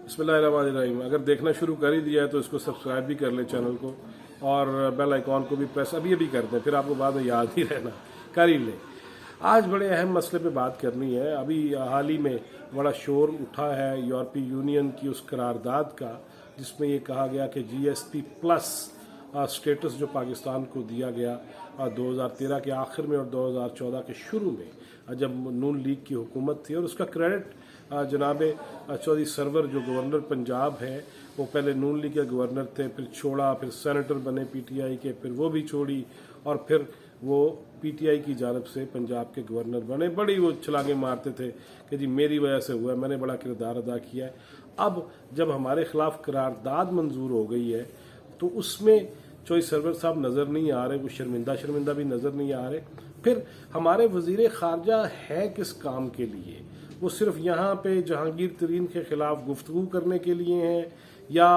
बिस्मिल्लाहिर्रहमानिर्रहीम। अगर देखना शुरू कर ही दिया है तो इसको सब्सक्राइब भी कर लें चैनल को, और बेल आइकॉन को भी प्रेस अभी कर दें, फिर आपको बाद में याद ही रहना, कर ही लें। आज बड़े अहम मसले पे बात करनी है। अभी हाल ही में बड़ा शोर उठा है यूरोपीय यूनियन की उस करारदाद का जिसमें ये कहा गया कि GSP प्लस स्टेटस जो पाकिस्तान को दिया गया 2013 के आखिर में और 2014 के शुरू में जब नून लीग की हुकूमत थी, और उसका क्रेडिट जनाब चौधरी सरवर जो गवर्नर पंजाब है, वो पहले नून लीग के गवर्नर थे, फिर छोड़ा, फिर सेनेटर बने PTI के, फिर वो भी छोड़ी और फिर वो PTI की जानब से पंजाब के गवर्नर बने। बड़ी वो छलांगे मारते थे कि जी मेरी वजह से हुआ है, मैंने बड़ा किरदार अदा किया है। अब जब हमारे खिलाफ करारदाद मंजूर हो गई है तो उसमें चौधरी सरवर साहब नज़र नहीं आ रहे, वो शर्मिंदा भी नज़र नहीं आ रहे। फिर हमारे वज़ीर ख़ारजा है किस काम के लिए? वो सिर्फ यहाँ पे जहांगीर तरीन के ख़िलाफ़ गुफ्तगू करने के लिए हैं, या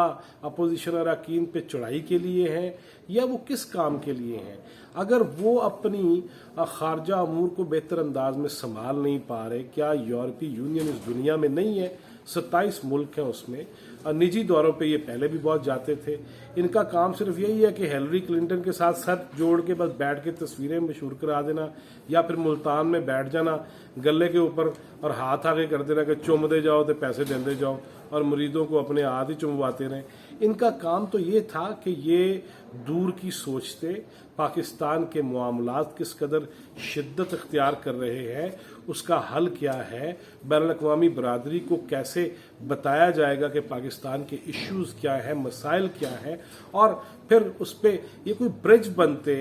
अपोजिशन अरकान पे चढ़ाई के लिए हैं, या वो किस काम के लिए हैं? अगर वो अपनी ख़ारजा अमूर को बेहतर अंदाज में संभाल नहीं पा रहे, क्या यूरोपीय यूनियन इस दुनिया में नहीं है? 27 मुल्क हैं उसमें, निजी दौरों पे ये पहले भी बहुत जाते थे। इनका काम सिर्फ यही है कि हिलरी क्लिंटन के साथ सर जोड़ के बस बैठ के तस्वीरें मशहूर करा देना, या फिर मुल्तान में बैठ जाना गले के ऊपर और हाथ आगे कर देना कि चुम दे जाओ तो पैसे देते जाओ, और मुरीदों को अपने हाथ ही चुमवाते रहें। इनका काम तो ये था कि ये दूर की सोचते पाकिस्तान के मामलात किस कदर शिद्दत इख्तियार कर रहे हैं, उसका हल क्या है, बैनुल-अक़वामी बरादरी को कैसे बताया जाएगा कि पाकिस्तान के इश्यूज़ क्या हैं, मसाइल क्या हैं, और फिर उस पर ये कोई ब्रिज बनते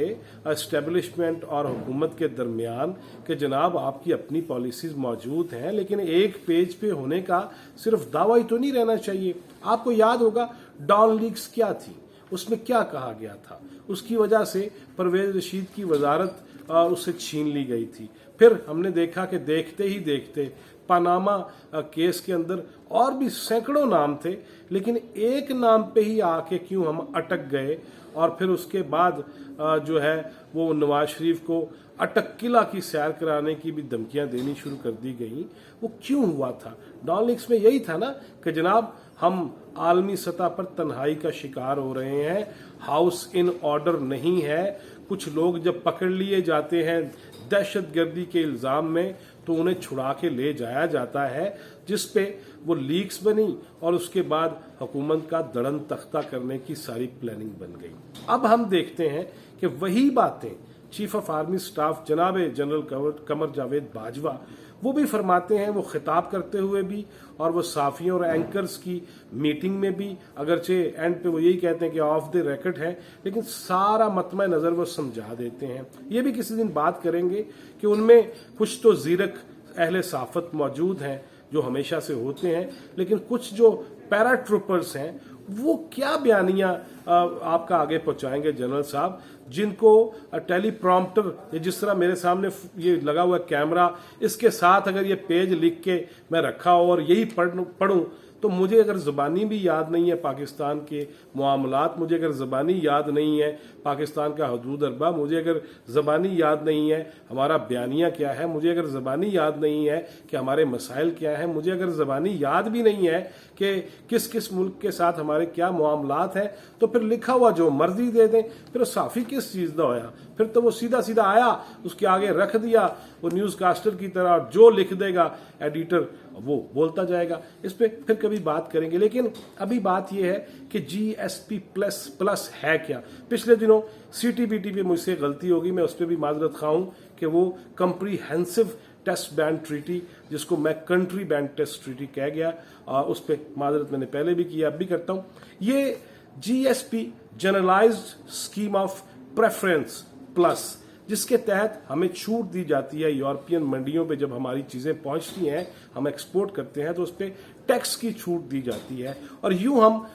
एस्टेब्लिशमेंट और हुकूमत के दरमियान कि जनाब आपकी अपनी पॉलिसीज़ मौजूद हैं, लेकिन एक पेज पे होने का सिर्फ दावा ही तो नहीं रहना चाहिए। आपको याद होगा डॉन लीग्स क्या थी, उसमें क्या कहा गया था, उसकी वजह से परवेज रशीद की वजारत उससे छीन ली गई थी। फिर हमने देखा कि देखते ही देखते पनामा केस के अंदर और भी सैकड़ों नाम थे, लेकिन एक नाम पे ही आके क्यों हम अटक गए, और फिर उसके बाद जो है वो नवाज शरीफ को अटक किला की सैर कराने की भी धमकियां देनी शुरू कर दी गई। वो क्यों हुआ था? डॉन लीग्स में यही था ना कि जनाब हम आलमी सतह पर तन्हाई का शिकार हो रहे हैं, हाउस इन ऑर्डर नहीं है, कुछ लोग जब पकड़ लिए जाते हैं दहशतगर्दी के इल्ज़ाम में तो उन्हें छुड़ा के ले जाया जाता है, जिस पे वो लीक्स बनी और उसके बाद हुकूमत का दड़न तख्ता करने की सारी प्लानिंग बन गई। अब हम देखते हैं कि वही बातें चीफ ऑफ आर्मी स्टाफ जनाब जनरल कमर जावेद बाजवा वो भी फरमाते हैं, वो खिताब करते हुए भी और वो साफियों और एंकर्स की मीटिंग में भी, अगरचे एंड पे वो यही कहते हैं कि ऑफ द रिकॉर्ड है, लेकिन सारा मतमा नज़र वो समझा देते हैं। ये भी किसी दिन बात करेंगे कि उनमें कुछ तो ज़ीरक अहले साफत मौजूद हैं जो हमेशा से होते हैं, लेकिन कुछ जो पैरा ट्रूपर्स हैं वो क्या बयानियां आपका आगे पहुंचाएंगे जनरल साहब, जिनको टेलीप्रॉम्प्टर जिस तरह मेरे सामने ये लगा हुआ कैमरा, इसके साथ अगर ये पेज लिख के मैं रखा हो और यही पढ़ूं तो मुझे अगर ज़बानी भी याद नहीं है पाकिस्तान के मामलात, मुझे अगर ज़बानी याद नहीं है पाकिस्तान का हदूद अरबा, मुझे अगर ज़बानी याद नहीं है हमारा बयानिया क्या है, मुझे अगर ज़बानी याद नहीं है कि हमारे मसाइल क्या हैं, मुझे अगर ज़बानी याद भी नहीं है कि किस किस मुल्क के साथ हमारे क्या मामलात हैं, तो फिर लिखा हुआ जो मर्जी दे दें, फिर साफ़ी किस चीज़ का होया? फिर तो वो सीधा सीधा आया, उसके आगे रख दिया वो न्यूज़ कास्टर की तरह, जो लिख देगा एडिटर वो बोलता जाएगा। इस पे फिर कभी बात करेंगे, लेकिन अभी बात यह है कि GSP प्लस है क्या। पिछले दिनों CTBT पे मुझसे गलती होगी, मैं उस पर भी माजरत खा हूं कि वो कंप्रीहेंसिव टेस्ट बैन ट्रीटी, जिसको मैं कंट्री बैन टेस्ट ट्रीटी कह गया, उस पर माजरत मैंने पहले भी किया, अब भी करता हूं। ये GSP generalized scheme of preference plus, जिसके तहत हमें छूट दी जाती है यूरोपियन मंडियों पे, जब हमारी चीज़ें पहुंचती हैं, हम एक्सपोर्ट करते हैं तो उस पर टैक्स की छूट दी जाती है, और यूं हम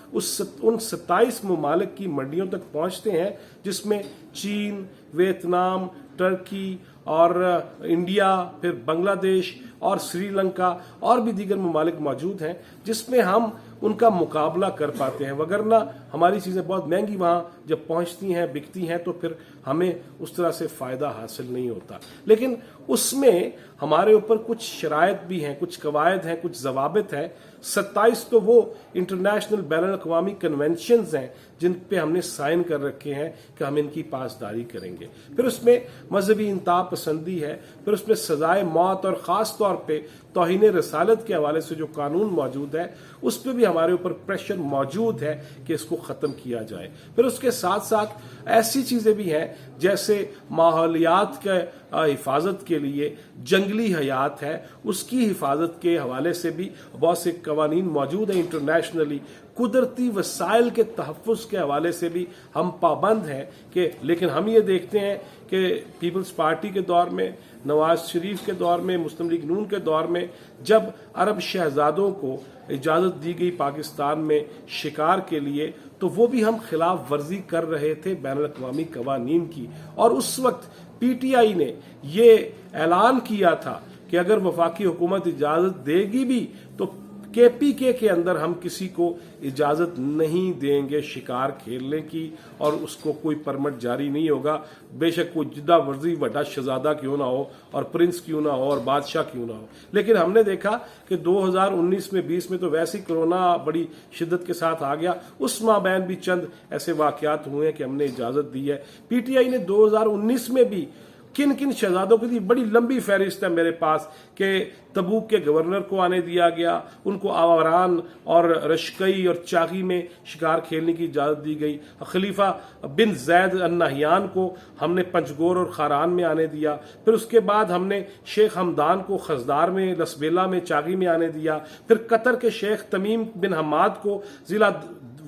उन 27 ममालिक की मंडियों तक पहुंचते हैं जिसमें चीन, वियतनाम, टर्की और इंडिया, फिर बांग्लादेश اور श्री लंका और भी दीगर ममालिक मौजूद हैं जिसमें हम उनका मुकाबला कर पाते हैं, वगरना हमारी चीज़ें बहुत महंगी वहाँ जब पहुँचती हैं, बिकती हैं, तो फिर हमें उस तरह से फ़ायदा हासिल नहीं होता। लेकिन उसमें हमारे ऊपर कुछ शराइत भी हैं, कुछ कवायद हैं, कुछ जवाबित हैं। 27 तो वो इंटरनेशनल बैनुल अक़वामी कन्वेंशंस हैं जिन पे हमने साइन कर रखे हैं कि हम इनकी पासदारी करेंगे। फिर उसमें मजहबी इंतहा पसंदी है, फिर उसमें सजाए मौत और ख़ास तौर पे तौहीन रसालत के हवाले से जो कानून मौजूद है उस पर भी हमारे ऊपर प्रेशर मौजूद है कि इसको ख़त्म किया जाए। फिर उसके साथ साथ ऐसी चीज़ें भी हैं जैसे माहौलियात के हिफाजत के लिए जंगली हयात है, उसकी हिफाजत के हवाले से भी बहुत से कवानीन मौजूद हैं इंटरनेशनली। कुदरती वसाइल के तहफ़्फ़ुज़ के हवाले से भी हम पाबंद हैं कि, लेकिन हम ये देखते हैं कि पीपल्स पार्टी के दौर में, नवाज शरीफ के दौर में, मुस्लिम लीग नून के दौर में जब अरब शहजादों को इजाज़त दी गई पाकिस्तान में शिकार के लिए, तो वो भी हम खिलाफ वर्जी कर रहे थे बैनुल अक़वामी कवानीन की। और उस वक्त पीटीआई ने ये ऐलान किया था कि अगर वफाकी हुकूमत इजाज़त देगी भी तो केपीके के अंदर हम किसी को इजाज़त नहीं देंगे शिकार खेलने की, और उसको कोई परमिट जारी नहीं होगा, बेशक कोई जिद्दा वर्जी वड्डा शहजादा क्यों ना हो और प्रिंस क्यों ना हो और बादशाह क्यों ना हो। लेकिन हमने देखा कि 2019 में 20 में तो वैसे ही कोरोना बड़ी शिद्दत के साथ आ गया, उस माबैन भी चंद ऐसे वाक़यात हुए हैं कि हमने इजाज़त दी है। पीटीआई ने 2019 में भी किन किन शहजादों की बड़ी लंबी फहरिस्त है मेरे पास कि तबूक के गवर्नर को आने दिया गया, उनको आवारान और रशकई और चागी में शिकार खेलने की इजाज़त दी गई। खलीफा बिन जैद अन नहयान को हमने पंचगोर और खारान में आने दिया। फिर उसके बाद हमने शेख हमदान को खजदार में, लसबेला में, चागी में आने दिया। फिर कतर के शेख तमीम बिन हमाद को ज़िला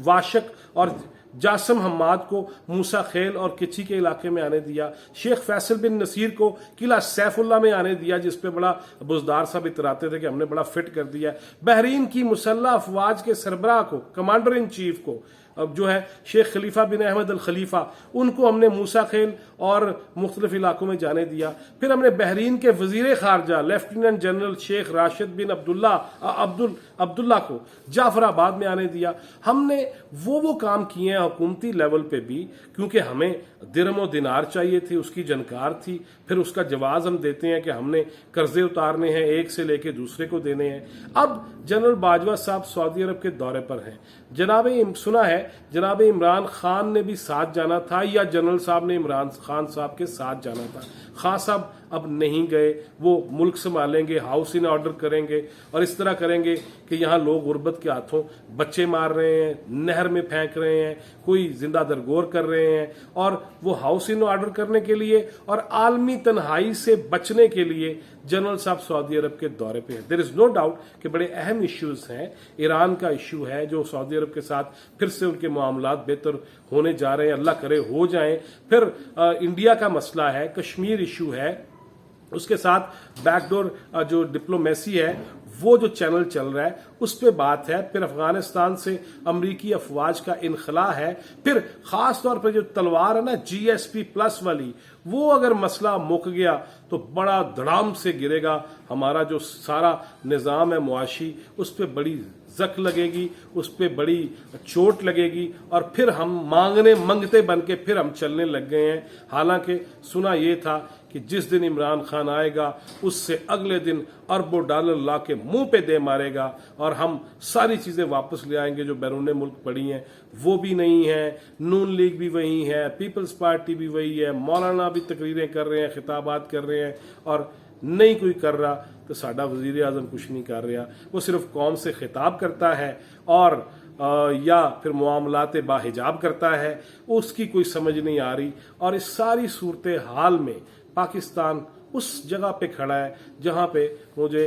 वाशक और जासम हम्माद को मूसा खेल और किची के इलाके में आने दिया। शेख फैसल बिन नसीर को किला सैफुल्ला में आने दिया, जिस पे बड़ा बुजदार साहब इतराते थे कि हमने बड़ा फिट कर दिया। बहरीन की मुसल्लह अफवाज के सरबराह को, कमांडर इन चीफ को, अब जो है शेख खलीफा बिन अहमद अल खलीफा, उनको हमने मूसा खेल और मुख्तलिफ इलाकों में जाने दिया। फिर हमने बहरीन के वजीर खारजा लेफ्टिनेंट जनरल शेख राशिद बिन अब्दुल्ला को जाफराबाद में आने दिया। हमने वो काम किए हैं हुकूमती लेवल पे भी, क्योंकि हमें दिरम व दिनार चाहिए थी, उसकी जानकार थी। फिर उसका जवाब हम देते हैं कि हमने कर्जे उतारने हैं, एक से लेके दूसरे को देने हैं। अब जनरल बाजवा साहब सऊदी अरब के दौरे पर हैं। सुना है जनाब इमरान खान ने भी साथ जाना था, या जनरल साहब ने इमरान खान साहब के साथ जाना था। खान साहब अब नहीं गए, वो मुल्क संभालेंगे, हाउस इन ऑर्डर करेंगे और इस तरह करेंगे कि यहाँ लोग गुर्बत के हाथों बच्चे मार रहे हैं, नहर में फेंक रहे हैं, कोई जिंदा दरगोर कर रहे हैं, और वो हाउस इन ऑर्डर करने के लिए और आलमी तन्हाई से बचने के लिए जनरल साहब सऊदी अरब के दौरे पे हैं। देयर इज नो डाउट कि बड़े अहम इश्यूज हैं। ईरान का इश्यू है जो सऊदी अरब के साथ फिर से उनके मामलात बेहतर होने जा रहे हैं, अल्लाह करे हो जाएं। फिर इंडिया का मसला है, कश्मीर इशू है, उसके साथ बैकडोर जो डिप्लोमेसी है वो जो चैनल चल रहा है उस पे बात है। फिर अफगानिस्तान से अमरीकी अफवाज का इनखला है। फिर खास तौर पर जो तलवार है ना GSP+ वाली, वो अगर मसला मुक गया तो बड़ा धड़ाम से गिरेगा हमारा जो सारा निज़ाम है मुआशी, उस पर बड़ी जक लगेगी, उस पर बड़ी चोट लगेगी और फिर हम मंगते बन के फिर हम चलने लग गए हैं। हालांकि सुना ये था कि जिस दिन इमरान खान आएगा उससे अगले दिन अरबों डॉलर ला के मुंह पे दे मारेगा और हम सारी चीजें वापस ले आएंगे जो बैरून मुल्क पड़ी हैं। वो भी नहीं है, नून लीग भी वही है, पीपल्स पार्टी भी वही है, मौलाना भी तकरीरें कर रहे हैं, खिताबात कर रहे हैं, और नहीं कोई कर रहा तो साडा वजीर आजम कुछ नहीं कर रहा, वो सिर्फ कौम से खिताब करता है और या फिर मामलात बाहिजाब करता है, उसकी कोई समझ नहीं आ रही। और इस सारी सूरत हाल में पाकिस्तान उस जगह पे खड़ा है जहां पे मुझे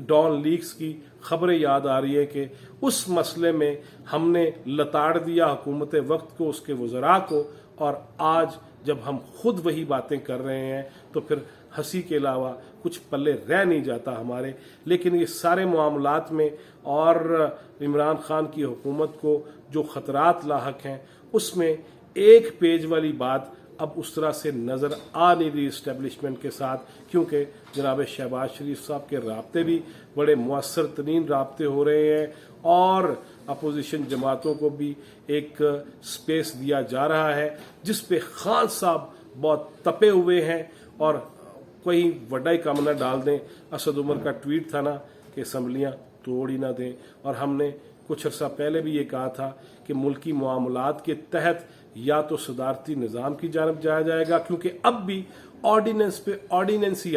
डॉन लीक्स की खबरें याद आ रही है कि उस मसले में हमने लताड़ दिया हुकूमत वक्त को, उसके वज़रा को, और आज जब हम खुद वही बातें कर रहे हैं तो फिर हंसी के अलावा कुछ पल्ले रह नहीं जाता हमारे। लेकिन ये सारे मामलात में और इमरान खान की हुकूमत को जो खतरात लाहक हैं उसमें एक पेज वाली बात اب اس طرح سے نظر آ نہیں رہی اسٹیبلشمنٹ کے ساتھ، کیونکہ جناب شہباز شریف صاحب کے رابطے بھی بڑے مؤثر ترین رابطے ہو رہے ہیں، اور اپوزیشن جماعتوں کو بھی ایک سپیس دیا جا رہا ہے جس پہ خان صاحب بہت تپے ہوئے ہیں، اور کوئی وڈا ہی کام نہ ڈال دیں۔ اسد عمر کا ٹویٹ تھا نا کہ اسمبلیاں توڑ ہی نہ دیں، اور ہم نے کچھ عرصہ پہلے بھی یہ کہا تھا کہ ملکی معاملات کے تحت یا تو صدارتی نظام کی جانب جایا جائے گا، کیونکہ اب بھی آرڈیننس پہ آرڈیننس ہی